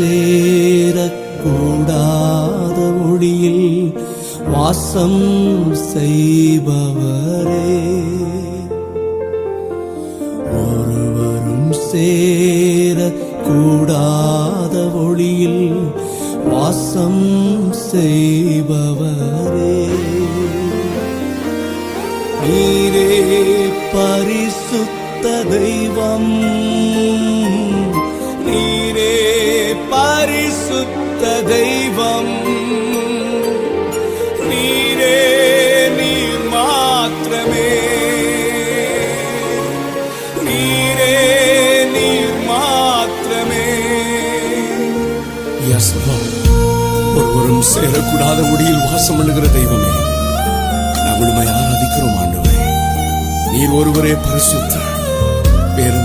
சேரக்கூடாத ஒளியில் வாசம் செய்பவரே, ஒருவரும் சேரக்கூடாத ஒளியில் வாசம் செய்பவரே, நீரே பரிசுத்த தெய்வம், நீரே பரிசுத்த தெய்வம், நீரே நீர் மாத்திரமே, நீரே நீர் மாத்திரமே. ஒருவரும் சேரக்கூடாத ஒளியில் வாசம் பண்ணுகிற தெய்வமே, நாங்கள் உம்மை ஆராதிக்கிறோம் ஆண்டவரே. நீர் ஒருவரே பரிசுத்தர், வேறு